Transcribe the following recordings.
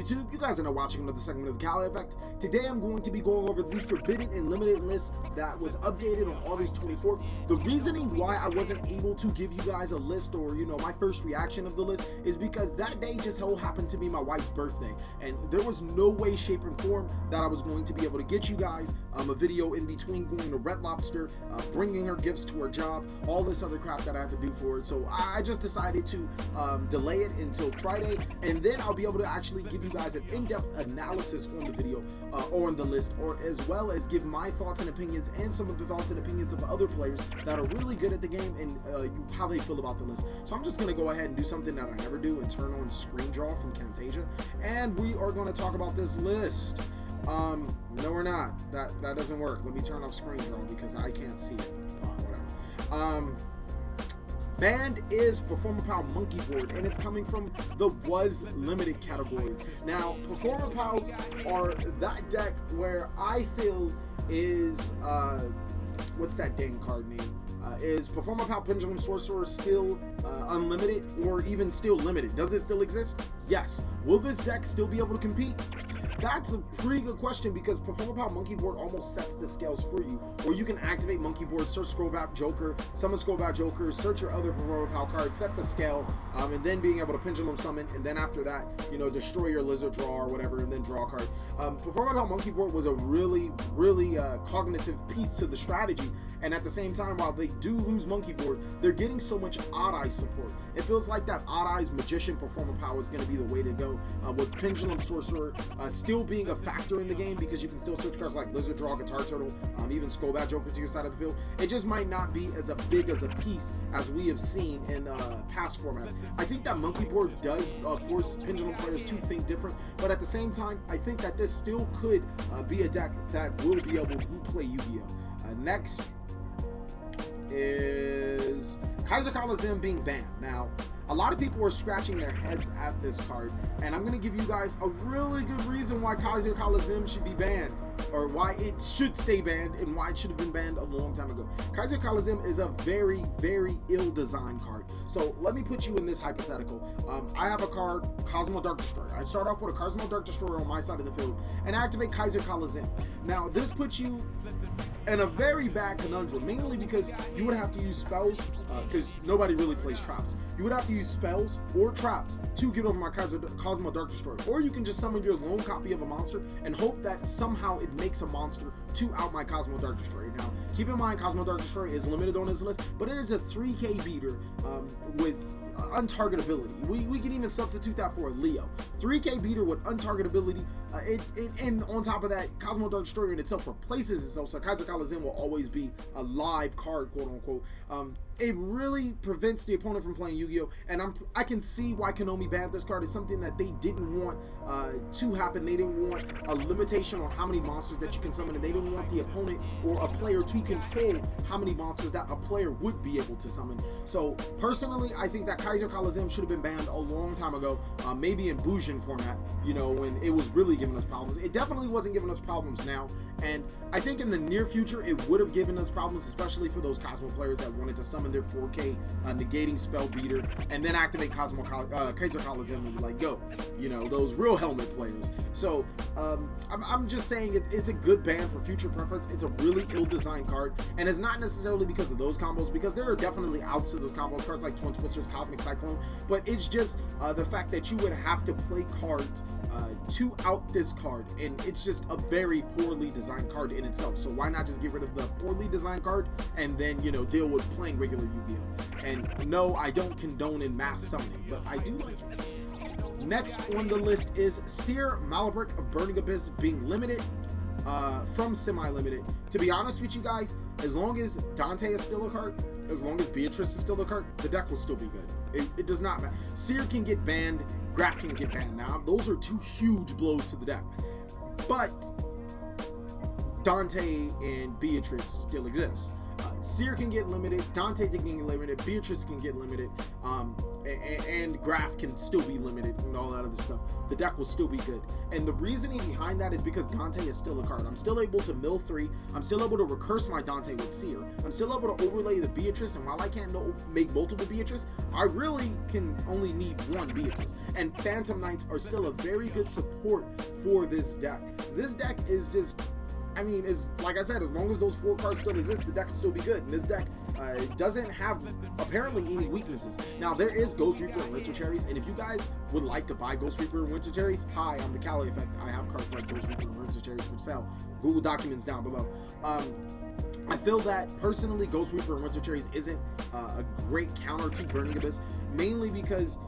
YouTube? You guys are now watching another segment of the Cali Effect. Today I'm going to be going over the Forbidden and Limited list that was updated on August 24th. The reasoning why I wasn't able to give you guys a list or, my first reaction of the list is because that day just so happened to be my wife's birthday. And there was no way, shape, and form that I was going to be able to get you guys a video in between going to Red Lobster, bringing her gifts to her job, all this other crap that I had to do for it. So I just decided to delay it until Friday, and then I'll be able to actually give you guys an in-depth analysis on the video or on the list, or as well as give my thoughts and opinions and some of the thoughts and opinions of other players that are really good at the game and how they feel about the list. So I'm just going to go ahead and do something that I never do and turn on screen draw from Camtasia, and we are going to talk about this list. No, we're not. That doesn't work. Let me turn off screen draw because I can't see it. Whatever. Banned is Performapal Monkey Board, and it's coming from the Was Limited category. Now, Performapals are that deck where I feel is, what's that dang card name? Is Performapal Pendulum Sorcerer still unlimited or even still limited? Does it still exist? Yes. Will this deck still be able to compete? That's a pretty good question, because Performapal Monkey Board almost sets the scales for you, where you can activate Monkey Board, search Scrollback Joker, summon Scrollback Joker, search your other Performapal cards, set the scale, and then being able to Pendulum Summon, and then after that, destroy your Lizard Draw or whatever, and then draw a card. Performapal Monkey Board was a really cognitive piece to the strategy, and at the same time, while they do lose Monkey Board, they're getting so much Odd Eye support. It feels like that Odd Eyes Magician Performapal is going to be the way to go, with Pendulum Sorcerer still being a factor in the game, because you can still search cards like Lizard Draw, Guitar Turtle, even Scrollback Joker to your side of the field. It just might not be as big as a piece as we have seen in past formats. I think that Monkey Board does force Pendulum players to think different, but at the same time, I think that this still could be a deck that will be able to play Yu-Gi-Oh! Next is Kaiser Colosseum being banned. Now, a lot of people are scratching their heads at this card, and I'm going to give you guys a really good reason why Kaiser Colosseum should be banned, or why it should stay banned, and why it should have been banned a long time ago. Kaiser Colosseum is a very ill-designed card. So let me put you in this hypothetical. I have a card, Kozmo Dark Destroyer. I start off with a Kozmo Dark Destroyer on my side of the field and activate Kaiser Colosseum. Now, this puts you in a very bad conundrum, mainly because you would have to use spells, because nobody really plays traps. You would have to use spells or traps to get over my Kozmo Dark Destroyer, or you can just summon your lone copy of a monster and hope that somehow it makes a monster to out my Kozmo Dark Destroyer. Now, keep in mind, Kozmo Dark Destroyer is limited on this list, but it is a 3K beater with untargetability. We can even substitute that for a Leo. 3K beater with untargetability, and on top of that, Kozmo Dark Destroyer in itself replaces itself, so Kaiser Colosseum will always be a live card, quote unquote. It really prevents the opponent from playing Yu-Gi-Oh! And I can see why Konami banned this card. It's something that they didn't want to happen. They didn't want a limitation on how many monsters that you can summon, and they didn't want the opponent or a player to control how many monsters that a player would be able to summon. So personally, I think that Kaiser Colosseum should have been banned a long time ago, maybe in Bujin format, when it was really giving us problems. It definitely wasn't giving us problems now, and I think in the near future it would have given us problems, especially for those Kozmo players that wanted to summon their 4K negating spell beater and then activate Kaiser Colosseum and be like, go, those real helmet players. So I'm just saying it's a good ban for future preference. It's a really ill-designed card, and it's not necessarily because of those combos, because there are definitely outs to those combos, cards like Twin Twisters, Cosmic Cyclone, but it's just the fact that you would have to play cards to out this card, and it's just a very poorly designed card in itself. So why not just get rid of the poorly designed card and then deal with playing regular Yu-Gi-Oh! And no, I don't condone in mass summoning, but I do like it. Next on the list is Seer Malabrick of Burning Abyss being limited from semi-limited. To be honest with you guys, as long as Dante is still a card, as long as Beatrice is still a card, the deck will still be good. It does not matter. Seer can get banned, Graph can get banned. Now, those are two huge blows to the deck. But Dante and Beatrice still exist. Seer can get limited, Dante can get limited, Beatrice can get limited. and Graph can still be limited and all that other stuff, the deck will still be good. And the reasoning behind that is because Dante is still a card. I'm still able to mill 3. I'm still able to recurse my Dante with Seer. I'm still able to overlay the Beatrice, and while I can't make multiple Beatrice, I really can only need one Beatrice. And Phantom Knights are still a very good support for this deck. This deck is just, I mean, is like I said, as long as those 4 cards still exist, the deck will still be good. And this deck doesn't have apparently any weaknesses. Now, there is Ghost Reaper and Winter Cherries, and if you guys would like to buy Ghost Reaper and Winter Cherries, hi, I'm the Cali Effect. I have cards like Ghost Reaper and Winter Cherries for sale. Google documents down below. I feel that personally Ghost Reaper and Winter Cherries isn't a great counter to Burning Abyss, mainly because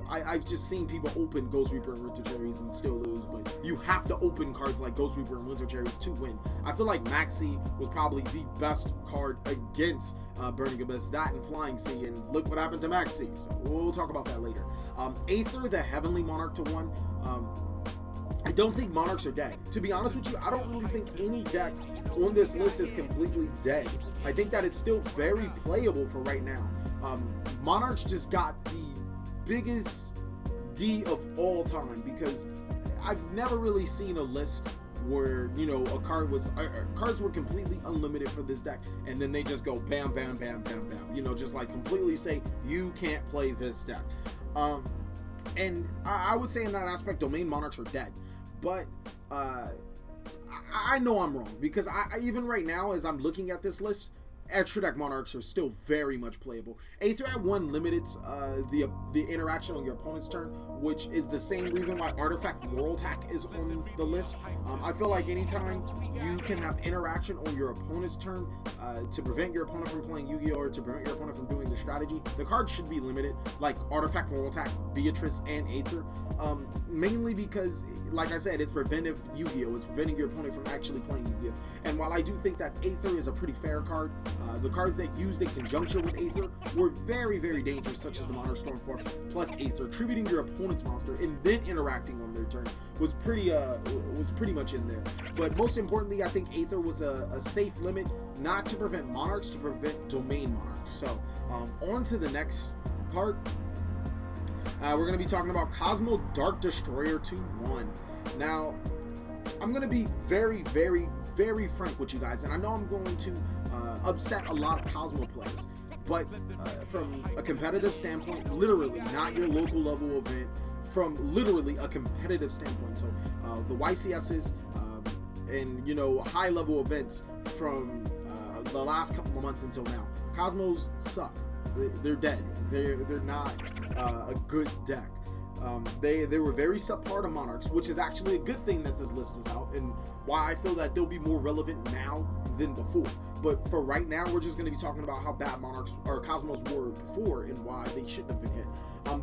I've just seen people open Ghost Reaper and Winter Cherries and still lose, but you have to open cards like Ghost Reaper and Winter Cherries to win. I feel like Maxi was probably the best card against Burning Abyss, that and Flying Sea, and look what happened to Maxi, so we'll talk about that later. Aether, the Heavenly Monarch to 1, I don't think Monarchs are dead. To be honest with you, I don't really think any deck on this list is completely dead. I think that it's still very playable for right now. Monarchs just got the biggest D of all time, because I've never really seen a list where, you know, cards were completely unlimited for this deck, and then they just go bam, bam, bam, bam, bam. You know, just like completely say, you can't play this deck. And I would say in that aspect, Domain Monarchs are dead. But I know I'm wrong, because I even right now, as I'm looking at this list, extra deck Monarchs are still very much playable. Aether at 1 limits the interaction on your opponent's turn, which is the same reason why Artifact Moral Attack is on the list. I feel like anytime you can have interaction on your opponent's turn to prevent your opponent from playing Yu-Gi-Oh! Or to prevent your opponent from doing the strategy, the card should be limited, like Artifact Moral Attack, Beatrice, and Aether. Mainly because, like I said, it's preventive Yu-Gi-Oh! It's preventing your opponent from actually playing Yu-Gi-Oh! And while I do think that Aether is a pretty fair card, the cards that used in conjunction with Aether were very, very dangerous, such as the Monarch, Stormforth, plus Aether. Tributing your opponent's monster and then interacting on their turn was pretty much in there. But most importantly, I think Aether was a safe limit, not to prevent Monarchs, to prevent Domain Monarchs. So, on to the next card. We're going to be talking about Kozmo Dark Destroyer 2-1. Now, I'm going to be very, very, very frank with you guys, and I know I'm going to upset a lot of Kozmo players, but from a competitive standpoint, literally, not your local level event, from literally a competitive standpoint, so the YCSs and, you know, high level events from the last couple of months until now, Kozmos suck. They're dead. They're not a good deck. They were very subpar to Monarchs, which is actually a good thing that this list is out, and why I feel that they'll be more relevant now than before. But for right now, we're just going to be talking about how bad Monarchs or Kozmos were before and why they shouldn't have been hit.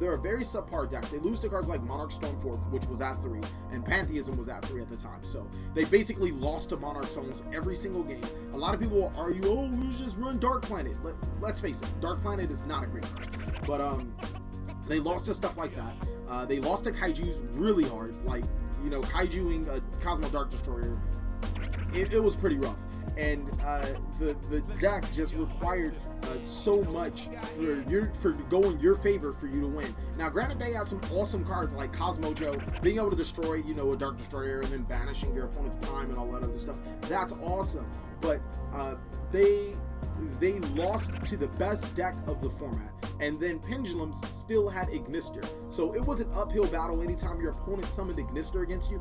They're a very subpar deck. They lose to cards like Monarch, Stormforth, which was at 3, and Pantheism was at 3 at the time. So they basically lost to Monarchs almost every single game. A lot of people will argue, oh, you just run Dark Planet. Let's face it, Dark Planet is not a great card. But they lost to stuff like that. They lost to Kaijus really hard. Like, you know, Kaijuing a Kozmo Dark Destroyer, it was pretty rough. And the deck just required so much for going your favor for you to win. Now, granted, they have some awesome cards like Cosmo Joe, being able to destroy, you know, a Dark Destroyer and then banishing your opponent's prime and all that other stuff. That's awesome. But they lost to the best deck of the format, and then Pendulums still had Ignister, so it was an uphill battle anytime your opponent summoned Ignister against you.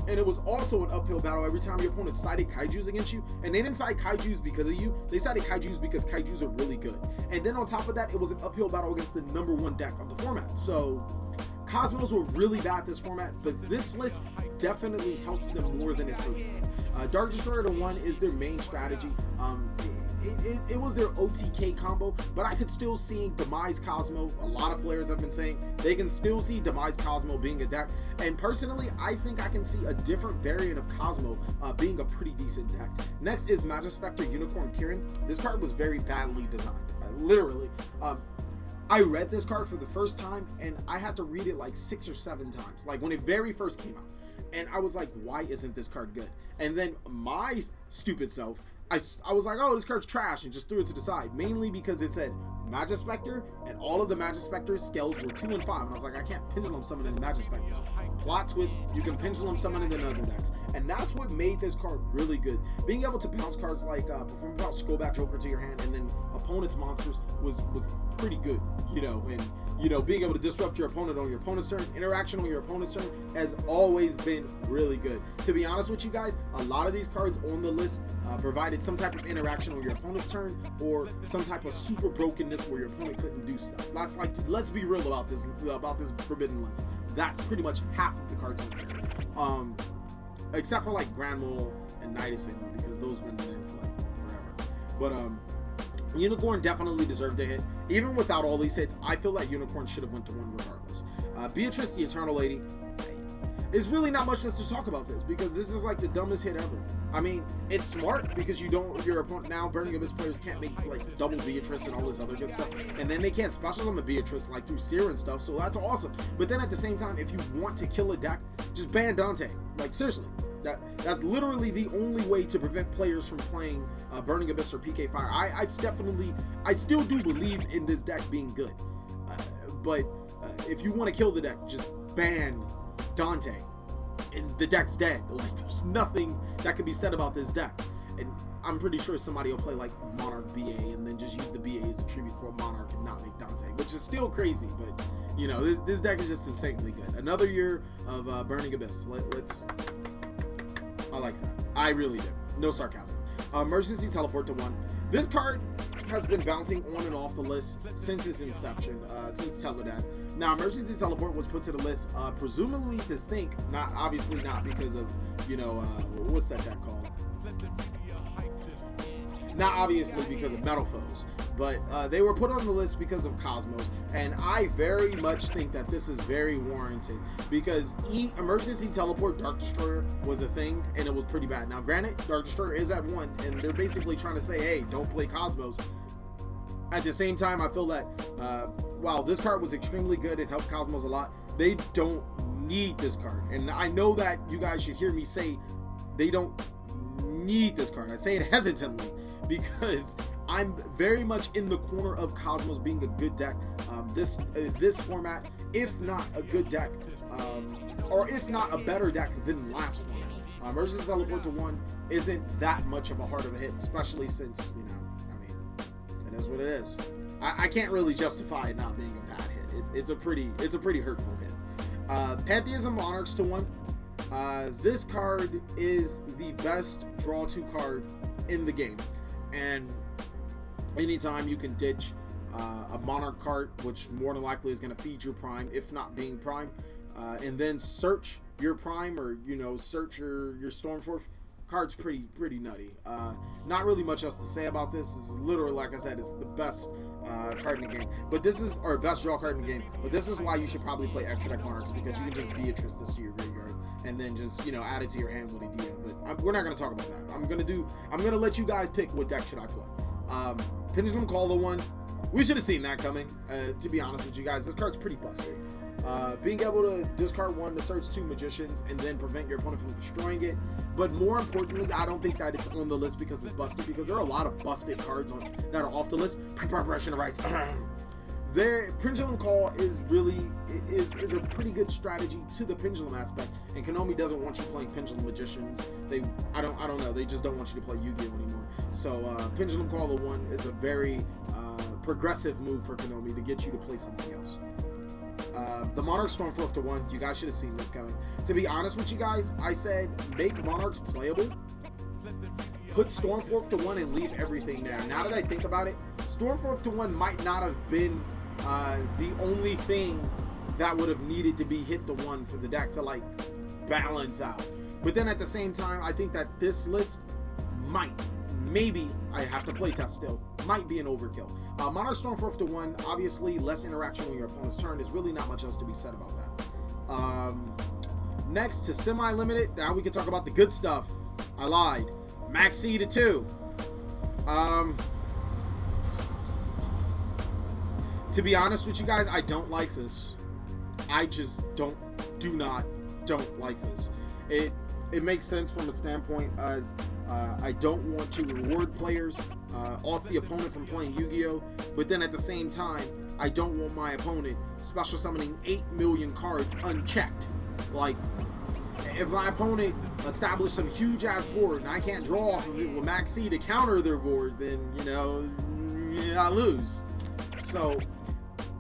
And it was also an uphill battle every time your opponent sided Kaijus against you. And they didn't side Kaijus because of you. They sided Kaijus because Kaijus are really good. And then on top of that, it was an uphill battle against the #1 deck of the format. So Kozmos were really bad at this format, but this list definitely helps them more than it hurts them. Dark Destroyer to 1 is their main strategy. It was their OTK combo, but I could still see Demise Kozmo. A lot of players have been saying they can still see Demise Kozmo being a deck, and personally, I think I can see a different variant of Kozmo being a pretty decent deck. Next is Majespecter Unicorn Kirin. This card was very badly designed, literally. I read this card for the first time, and I had to read it like 6 or 7 times, like when it very first came out, and I was like, why isn't this card good? And then my stupid self, I was like, oh, this card's trash, and just threw it to the side, mainly because it said Majespecter, and all of the Majespecter scales were 2 and 5. And I was like, I can't pendulum summon in the Majespecters. Plot twist, you can pendulum summon in other decks. And that's what made this card really good. Being able to bounce cards like Performapal, scroll back Joker to your hand, and then opponent's monsters was pretty good, and being able to disrupt your opponent on your opponent's turn, interaction on your opponent's turn has always been really good. To be honest with you guys, a lot of these cards on the list provided some type of interaction on your opponent's turn or some type of super brokenness where your opponent couldn't do stuff. That's like, let's be real about this forbidden list. That's pretty much half of the cards on there. Except for like Grand Mole and Night Assailer, because those been there for like forever. But Unicorn definitely deserved a hit. Even without all these hits, I feel like Unicorn should have went to 1 regardless. Beatrice, the Eternal Lady, is really not much just to talk about this, because this is like the dumbest hit ever. I mean, it's smart because your opponent now, Burning Abyss players can't make like double Beatrice and all this other good stuff, and then they can't special summon Beatrice like through Seer and stuff, so that's awesome. But then at the same time, if you want to kill a deck, just ban Dante. Like seriously. That's literally the only way to prevent players from playing Burning Abyss or PK Fire. I still do believe in this deck being good, but if you want to kill the deck, just ban Dante, and the deck's dead. Like there's nothing that can be said about this deck, and I'm pretty sure somebody will play like Monarch BA and then just use the BA as a tribute for a Monarch and not make Dante, which is still crazy, but this deck is just insanely good. Another year of Burning Abyss. I like that. I really do. No sarcasm. Emergency Teleport to 1. This card has been bouncing on and off the list since its inception, since Teledad. Now, Emergency Teleport was put to the list, presumably to think, obviously not because of, what's that deck called? Not obviously because of Metal Foes, but they were put on the list because of Kozmos, and I very much think that this is very warranted, because Emergency Teleport Dark Destroyer was a thing, and it was pretty bad. Now granted, Dark Destroyer is at 1, and they're basically trying to say, hey, don't play Kozmos. At the same time, I feel that while this card was extremely good and helped Kozmos a lot, they don't need this card. And I know that you guys should hear me say they don't need this card. I say it hesitantly, because I'm very much in the corner of Kozmos being a good deck. This format, if not a good deck, or if not a better deck than last format. Emergency Teleport to 1 isn't that much of a hard of a hit, especially since, it is what it is. I can't really justify it not being a bad hit. It's a pretty hurtful hit. Pantheism Monarchs to 1. This card is the best draw 2 card in the game, and anytime you can ditch a Monarch card, which more than likely is going to feed your Prime, if not being Prime, and then search your Prime, or search your Stormforth, card's pretty nutty. Not really much else to say about this. This is literally, like I said, it's the best card in the game, but this is, or best draw card in the game, but this is why you should probably play extra deck Monarchs, because you can just Beatrice this to your graveyard and then just add it to your hand with a DM. But we're not going to talk about that. I'm going to let you guys pick what deck should I play. Pendulum Call the 1, we should have seen that coming, to be honest with you guys. This card's pretty busted. Being able to discard 1 to search 2 Magicians and then prevent your opponent from destroying it. But more importantly, I don't think that it's on the list because it's busted, because there are a lot of busted cards that are off the list. Preparation of Rice. Their Pendulum Call is a pretty good strategy to the Pendulum aspect, and Konami doesn't want you playing Pendulum Magicians. I don't know, they just don't want you to play Yu-Gi-Oh anymore. So Pendulum Call the 1 is a very progressive move for Konami to get you to play something else. The Monarch Stormforth to 1, you guys should have seen this coming. To be honest with you guys, I said make Monarchs playable, put Stormforth to 1, and leave everything there. Now that I think about it, Stormforth to 1 might not have been the only thing that would have needed to be hit to 1 for the deck to like balance out. But then at the same time, I think that this list maybe I have to playtest still, might be an overkill. Monarch Stormforth to 1, obviously less interaction on your opponent's turn. There's really not much else to be said about that. Next to semi-limited, now we can talk about the good stuff. I lied. Maxi to 2. To be honest with you guys, I don't like this. I just don't like this. it makes sense from a standpoint as I don't want to reward players off the opponent from playing Yu-Gi-Oh! But then at the same time, I don't want my opponent special summoning 8 million cards unchecked. Like, if my opponent established some huge ass board and I can't draw off of it with Max C to counter their board, then, you know, I lose. So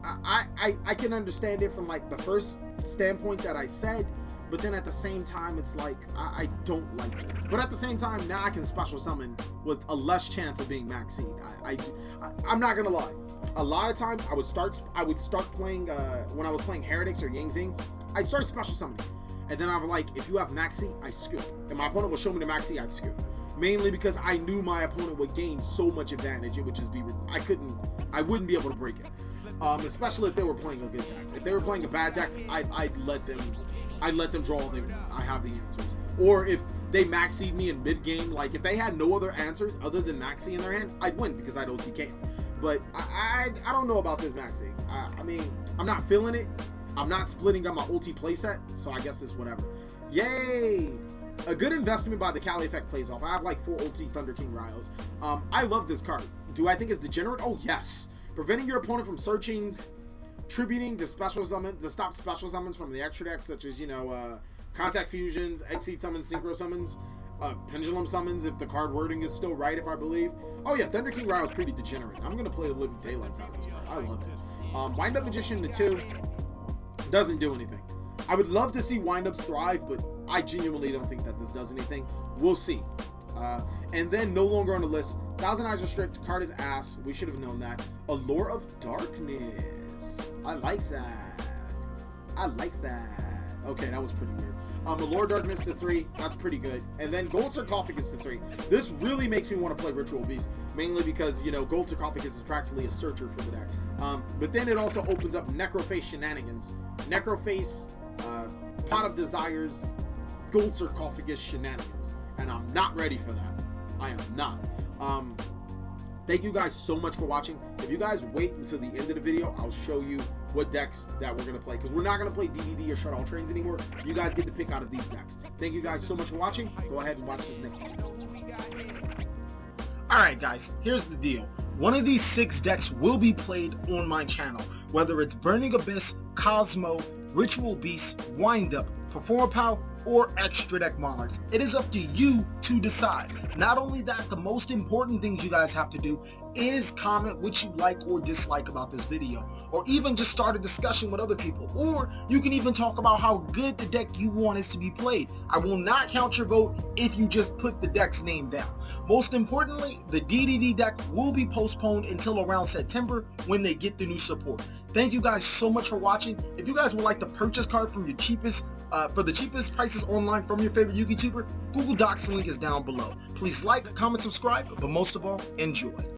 I can understand it from like the first standpoint that I said, but then at the same time it's like I don't like this. But at the same time, now I can special summon with a less chance of being maxed. I'm not gonna lie. A lot of times I would start playing when I was playing Heretics or Yang Zings, I'd start special summoning. And then I was like, if you have maxi, I scoop. And my opponent would show me the maxi, I'd scoop. Mainly because I knew my opponent would gain so much advantage, it would just be, I wouldn't be able to break it. Especially if they were playing a good deck. If they were playing a bad deck, I'd let them draw I have the answers. Or if they maxied me in mid game, like if they had no other answers other than maxi in their hand, I'd win because I'd OTK. But I don't know about this maxi. I mean, I'm not feeling it. I'm not splitting up my ulti playset, so I guess it's whatever. Yay! A good investment by the Cali effect plays off. I have like 4 ulti Thunder King Riles. I love this card. Do I think it's degenerate? Oh yes. Preventing your opponent from searching, tributing to stop special summons from the extra deck, such as, you know, contact fusions, exceed summons, synchro summons, pendulum summons if the card wording is still right, if I believe. Oh yeah, Thunder King Riles is pretty degenerate. I'm gonna play the living daylights out of this card. I love it. Wind Up Magician to 2 doesn't do anything. I would love to see windups thrive, but I genuinely don't think that this does anything. We'll see. And then no longer on the list, Thousand Eyes Restrict, card is ass. We should have known that. Allure of Darkness. I like that. I like that. Okay, that was pretty weird. Allure of Darkness to 3. That's pretty good. And then Gold Sarcophagus to 3. This really makes me want to play Ritual Beast, mainly because, you know, Gold Sarcophagus is practically a searcher for the deck. But then it also opens up Necroface Shenanigans. Necroface, Pot of Desires, Gold Sarcophagus Shenanigans. And I'm not ready for that. I am not. Thank you guys so much for watching. If you guys wait until the end of the video, I'll show you what decks that we're going to play. Because we're not going to play DDD or Shut All Trains anymore. You guys get to pick out of these decks. Thank you guys so much for watching. Go ahead and watch this next video. Alright guys, here's the deal. One of these 6 decks will be played on my channel. Whether it's Burning Abyss, Kozmo, Ritual Beast, Wind Up, Performapal, or Extra Deck Monarchs. It is up to you to decide. Not only that, the most important things you guys have to do is comment what you like or dislike about this video, or even just start a discussion with other people, or you can even talk about how good the deck you want is to be played. I will not count your vote if you just put the deck's name down. Most importantly, the DDD deck will be postponed until around September when they get the new support. Thank you guys so much for watching. If you guys would like to purchase cards from your cheapest for the cheapest prices online from your favorite Yu-Gi-Tuber, Google Docs link is down below. Please like, comment, subscribe, but most of all, enjoy.